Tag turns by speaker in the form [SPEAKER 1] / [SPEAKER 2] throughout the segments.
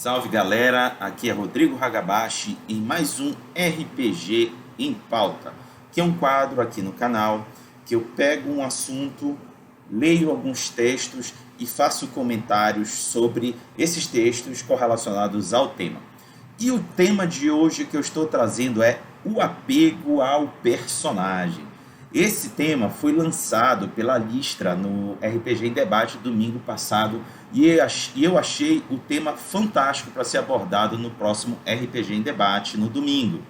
[SPEAKER 1] Salve galera, aqui é Rodrigo Hagabashi em mais um RPG em Pauta, que é um quadro aqui no canal que eu pego um assunto, leio alguns textos e faço comentários sobre esses textos correlacionados ao tema. E o tema de hoje que eu estou trazendo é o apego ao personagem. Esse tema foi lançado pela Listra no RPG em Debate domingo passado e eu achei o tema fantástico para ser abordado no próximo RPG em Debate no domingo.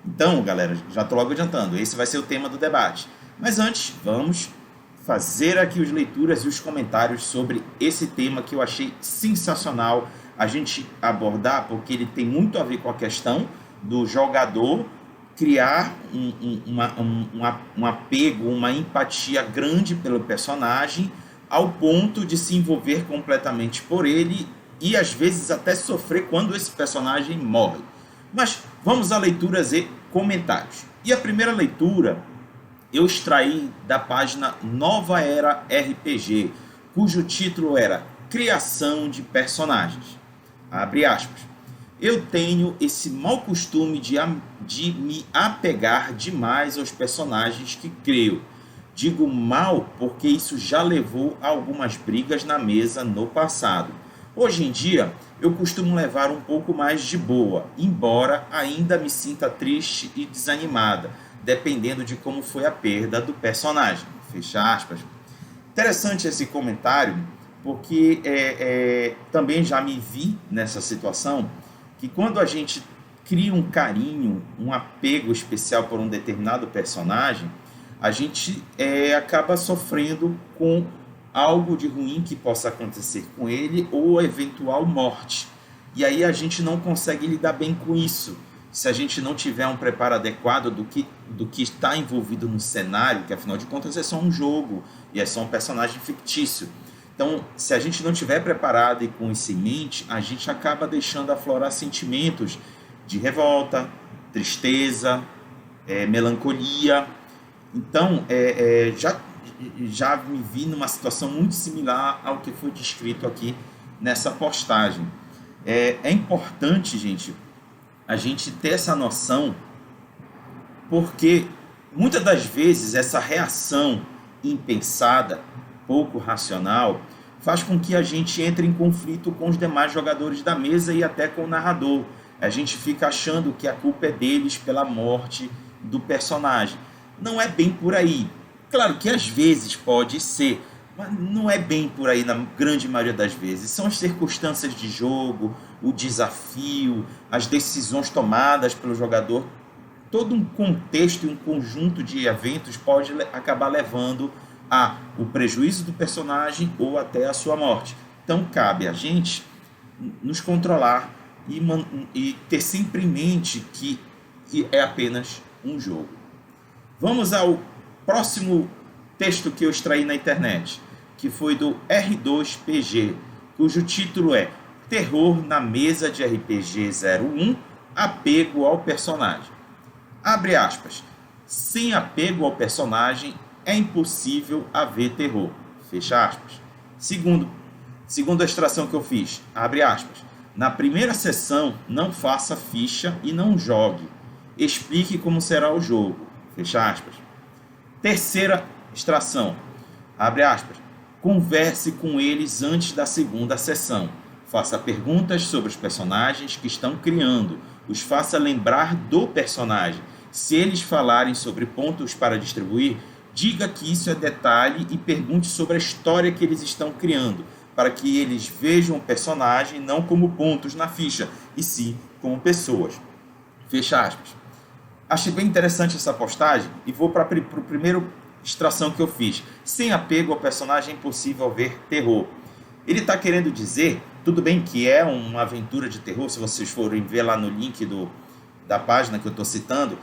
[SPEAKER 1] Então, galera, já estou logo adiantando, esse vai ser o tema do debate. Mas antes, vamos fazer aqui as leituras e os comentários sobre esse tema que eu achei sensacional a gente abordar, porque ele tem muito a ver com a questão do jogador criar um apego, uma empatia grande pelo personagem, ao ponto de se envolver completamente por ele e às vezes até sofrer quando esse personagem morre. Mas vamos a leituras e comentários. E a primeira leitura eu extraí da página Nova Era RPG, cujo título era Criação de Personagens. Abre aspas. Eu tenho esse mau costume de me apegar demais aos personagens que crio. Digo mal porque isso já levou a algumas brigas na mesa no passado. Hoje em dia, eu costumo levar um pouco mais de boa, embora ainda me sinta triste e desanimada, dependendo de como foi a perda do personagem. Fecha aspas. Interessante esse comentário, porque também já me vi nessa situação, que quando a gente cria um carinho, um apego especial por um determinado personagem, a gente acaba sofrendo com algo de ruim que possa acontecer com ele ou eventual morte. E aí a gente não consegue lidar bem com isso. Se a gente não tiver um preparo adequado do que está envolvido no cenário, que afinal de contas é só um jogo e é só um personagem fictício. Então, se a gente não estiver preparado e com isso em mente, a gente acaba deixando aflorar sentimentos de revolta, tristeza, melancolia. Então, já me vi numa situação muito similar ao que foi descrito aqui nessa postagem. É importante, gente, a gente ter essa noção, porque muitas das vezes essa reação impensada, pouco racional, faz com que a gente entre em conflito com os demais jogadores da mesa e até com o narrador. A gente fica achando que a culpa é deles pela morte do personagem. Não é bem por aí. Claro que às vezes pode ser, mas não é bem por aí na grande maioria das vezes. São as circunstâncias de jogo, o desafio, as decisões tomadas pelo jogador. Todo um contexto e um conjunto de eventos pode acabar levando o prejuízo do personagem ou até a sua morte. Então cabe a gente nos controlar e ter sempre em mente que é apenas um jogo. Vamos ao próximo texto que eu extraí na internet, que foi do R2PG, cujo título é Terror na Mesa de RPG 01, Apego ao Personagem. Abre aspas. Sem apego ao personagem, é impossível haver terror. Fecha aspas. Segundo a extração que eu fiz, abre aspas. Na primeira sessão, não faça ficha e não jogue. Explique como será o jogo. Fecha aspas. Terceira extração, abre aspas. Converse com eles antes da segunda sessão. Faça perguntas sobre os personagens que estão criando. Os faça lembrar do personagem. Se eles falarem sobre pontos para distribuir, diga que isso é detalhe e pergunte sobre a história que eles estão criando, para que eles vejam o personagem não como pontos na ficha, e sim como pessoas. Fecha aspas. Achei bem interessante essa postagem e vou para a primeira extração que eu fiz. Sem apego ao personagem é impossível haver terror. Ele está querendo dizer, tudo bem que é uma aventura de terror, se vocês forem ver lá no link da página que eu estou citando,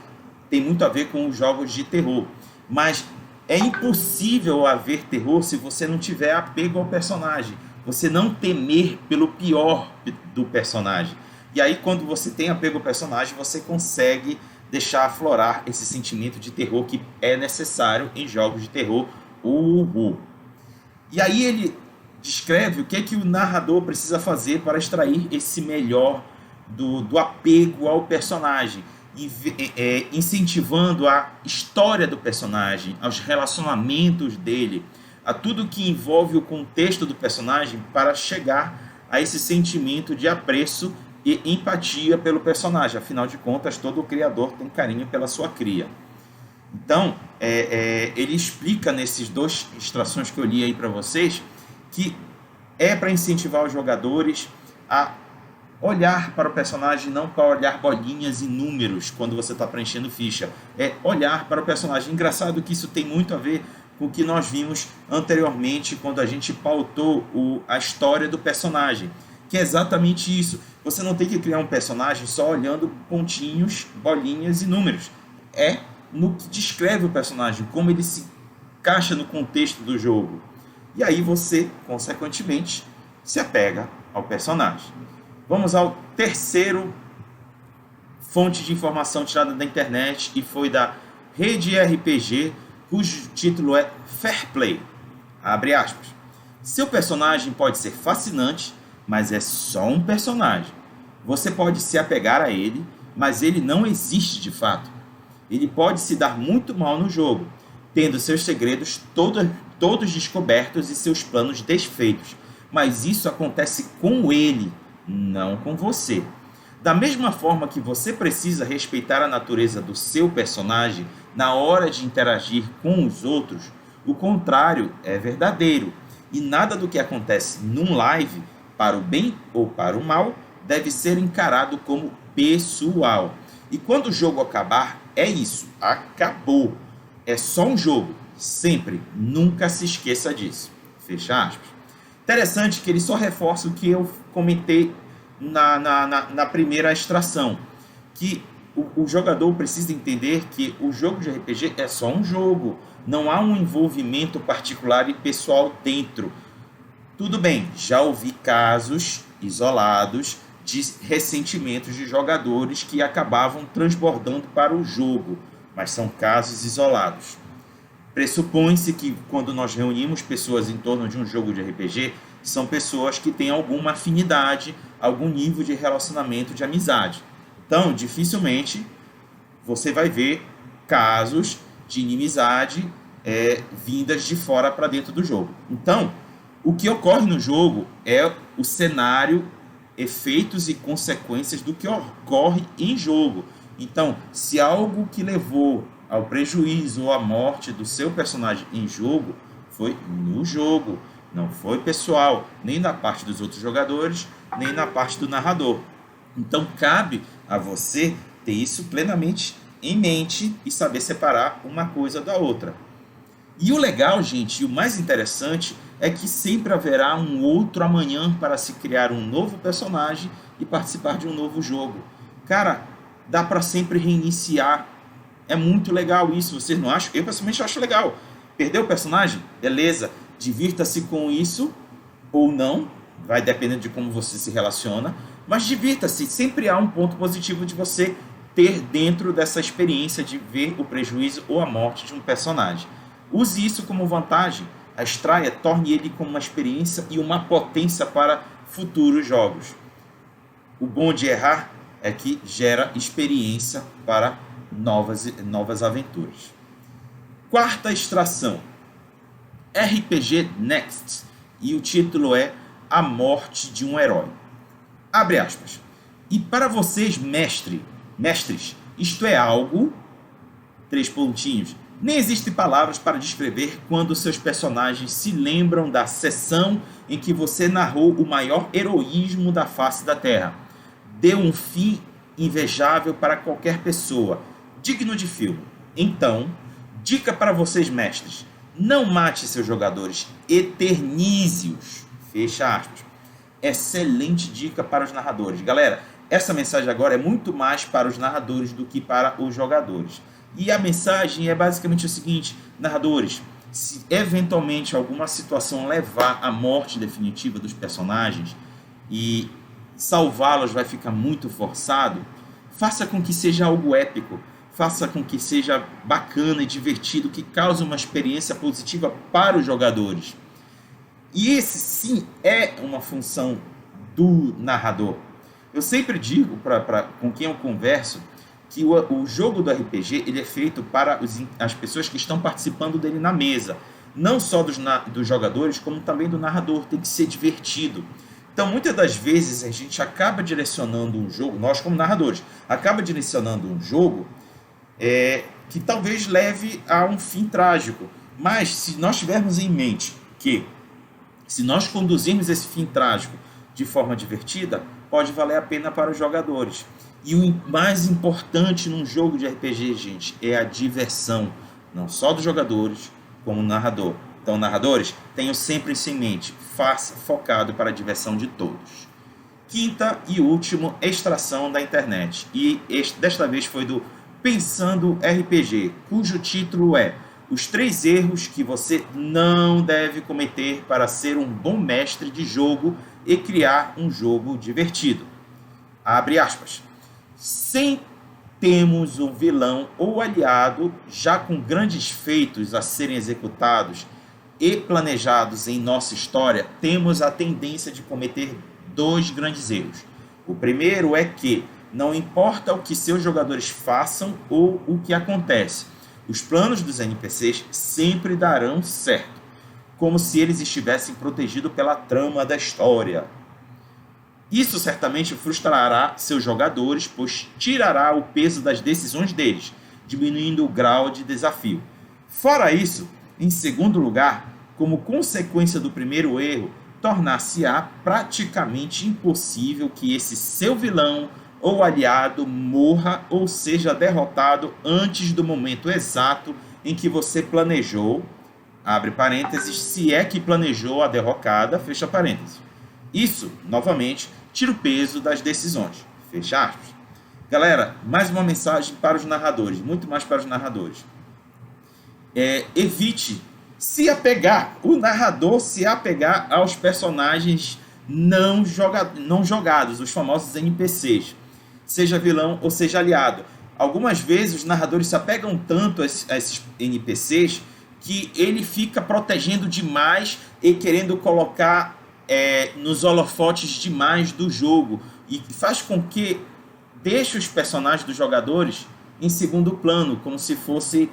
[SPEAKER 1] tem muito a ver com os jogos de terror. Mas é impossível haver terror se você não tiver apego ao personagem. Você não temer pelo pior do personagem. E aí, quando você tem apego ao personagem, você consegue deixar aflorar esse sentimento de terror que é necessário em jogos de terror. E aí ele descreve o que é que o narrador precisa fazer para extrair esse melhor do apego ao personagem, incentivando a história do personagem, aos relacionamentos dele, a tudo que envolve o contexto do personagem para chegar a esse sentimento de apreço e empatia pelo personagem. Afinal de contas, todo criador tem carinho pela sua cria. Então, ele explica nesses 2 extrações que eu li aí para vocês, que é para incentivar os jogadores a olhar para o personagem, não para olhar bolinhas e números quando você está preenchendo ficha. É olhar para o personagem. Engraçado que isso tem muito a ver com o que nós vimos anteriormente quando a gente pautou a história do personagem, que é exatamente isso. Você não tem que criar um personagem só olhando pontinhos, bolinhas e números. É no que descreve o personagem, como ele se encaixa no contexto do jogo. E aí você, consequentemente, se apega ao personagem. Vamos ao terceiro fonte de informação tirada da internet, e foi da Rede RPG, cujo título é Fair Play. Abre aspas. Seu personagem pode ser fascinante, mas é só um personagem. Você pode se apegar a ele, mas ele não existe de fato. Ele pode se dar muito mal no jogo, tendo seus segredos todos descobertos e seus planos desfeitos. Mas isso acontece com ele, não com você. Da mesma forma que você precisa respeitar a natureza do seu personagem na hora de interagir com os outros, o contrário é verdadeiro. E nada do que acontece num live, para o bem ou para o mal, deve ser encarado como pessoal. E quando o jogo acabar, é isso, acabou. É só um jogo, sempre, nunca se esqueça disso. Fecha aspas. Interessante que ele só reforça o que eu comentei na primeira extração, que o jogador precisa entender que o jogo de RPG é só um jogo, não há um envolvimento particular e pessoal dentro. Tudo bem, já ouvi casos isolados de ressentimentos de jogadores que acabavam transbordando para o jogo, mas são casos isolados. Pressupõe-se que quando nós reunimos pessoas em torno de um jogo de RPG, são pessoas que têm alguma afinidade, algum nível de relacionamento, de amizade. Então, dificilmente você vai ver casos de inimizade vindas de fora para dentro do jogo. Então, o que ocorre no jogo é o cenário, efeitos e consequências do que ocorre em jogo. Então, se algo que levou ao prejuízo ou à morte do seu personagem em jogo foi no jogo, não foi pessoal, nem na parte dos outros jogadores, nem na parte do narrador. Então, cabe a você ter isso plenamente em mente e saber separar uma coisa da outra. E o legal, gente, e o mais interessante é que sempre haverá um outro amanhã para se criar um novo personagem e participar de um novo jogo. Cara, dá para sempre reiniciar. É muito legal isso, vocês não acham? Eu pessoalmente acho legal. Perdeu o personagem? Beleza, divirta-se com isso ou não, vai depender de como você se relaciona, mas divirta-se, sempre há um ponto positivo de você ter dentro dessa experiência de ver o prejuízo ou a morte de um personagem. Use isso como vantagem, extraia, torne ele como uma experiência e uma potência para futuros jogos. O bom de errar é que gera experiência para novas aventuras. Quarta extração, RPG Next, e o título é A Morte de um Herói. Abre aspas. E para vocês, mestres, isto é algo... 3 pontinhos. Nem existem palavras para descrever quando seus personagens se lembram da sessão em que você narrou o maior heroísmo da face da Terra. Deu um fim invejável para qualquer pessoa, digno de filme. Então, dica para vocês, mestres: não mate seus jogadores, eternize-os. Fecha aspas. Excelente dica para os narradores. Galera, essa mensagem agora é muito mais para os narradores do que para os jogadores. E a mensagem é basicamente o seguinte: narradores, se eventualmente alguma situação levar à morte definitiva dos personagens e salvá-los vai ficar muito forçado, faça com que seja algo épico, faça com que seja bacana e divertido, que cause uma experiência positiva para os jogadores. E esse sim é uma função do narrador. Eu sempre digo com quem eu converso que o jogo do RPG ele é feito para as pessoas que estão participando dele na mesa. Não só dos jogadores, como também do narrador. Tem que ser divertido. Então, muitas das vezes, a gente acaba direcionando um jogo, nós como narradores, acaba direcionando um jogo que talvez leve a um fim trágico. Mas, se nós tivermos em mente que, se nós conduzirmos esse fim trágico de forma divertida, pode valer a pena para os jogadores. E o mais importante num jogo de RPG, gente, é a diversão. Não só dos jogadores, como do narrador. Então, narradores, tenham sempre isso em mente. Faça focado para a diversão de todos. Quinta e último, extração da internet. E desta vez foi do Pensando RPG, cujo título é Os 3 erros que você não deve cometer para ser um bom mestre de jogo e criar um jogo divertido. Abre aspas. Sem termos um vilão ou aliado já com grandes feitos a serem executados e planejados em nossa história, temos a tendência de cometer 2 grandes erros. O primeiro é que não importa o que seus jogadores façam ou o que acontece, os planos dos NPCs sempre darão certo, como se eles estivessem protegidos pela trama da história. Isso certamente frustrará seus jogadores, pois tirará o peso das decisões deles, diminuindo o grau de desafio. Fora isso, em segundo lugar, como consequência do primeiro erro, tornar-se-á praticamente impossível que esse seu vilão ou aliado morra ou seja derrotado antes do momento exato em que você planejou, abre parênteses, se é que planejou a derrocada, fecha parênteses. Isso, novamente, tira o peso das decisões, fecha aspas. Galera, mais uma mensagem para os narradores, muito mais para os narradores. Evite se apegar, o narrador se apegar aos personagens não jogados, os famosos NPCs, seja vilão ou seja aliado. Algumas vezes os narradores se apegam tanto a esses NPCs que ele fica protegendo demais e querendo colocar nos holofotes demais do jogo, e faz com que deixe os personagens dos jogadores em segundo plano, como se fossem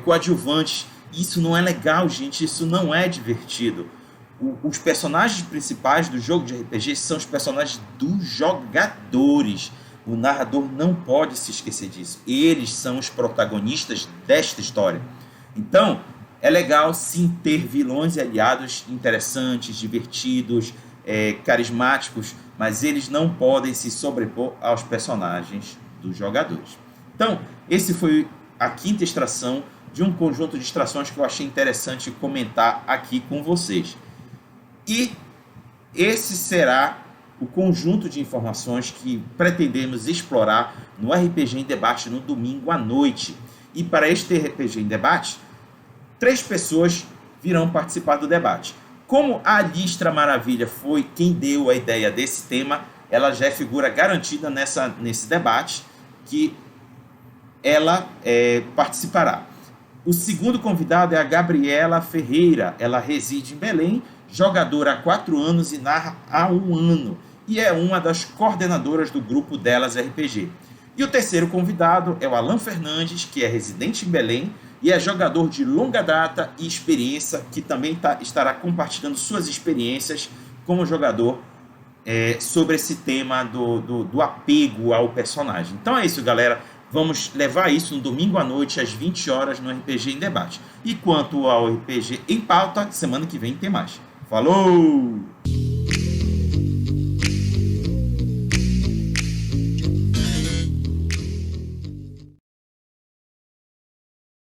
[SPEAKER 1] coadjuvantes. Isso não é legal, gente, isso não é divertido. Os personagens principais do jogo de RPG são os personagens dos jogadores. O narrador não pode se esquecer disso. Eles são os protagonistas desta história. Então, é legal sim ter vilões e aliados interessantes, divertidos, carismáticos, mas eles não podem se sobrepor aos personagens dos jogadores. Então, esse foi a quinta extração de um conjunto de extrações que eu achei interessante comentar aqui com vocês. E esse será o conjunto de informações que pretendemos explorar no RPG em Debate no domingo à noite. E para este RPG em Debate, 3 pessoas virão participar do debate. Como a Alistra Maravilha foi quem deu a ideia desse tema, ela já é figura garantida nesse debate, que ela participará. O segundo convidado é a Gabriela Ferreira. Ela reside em Belém, jogadora há 4 anos e narra há 1 ano. E é uma das coordenadoras do grupo Delas RPG. E o terceiro convidado é o Alan Fernandes, que é residente em Belém e é jogador de longa data e experiência, que também estará compartilhando suas experiências como jogador sobre esse tema do apego ao personagem. Então é isso, galera. Vamos levar isso no domingo à noite, às 20 horas, no RPG em Debate. E quanto ao RPG em Pauta, semana que vem tem mais. Falou!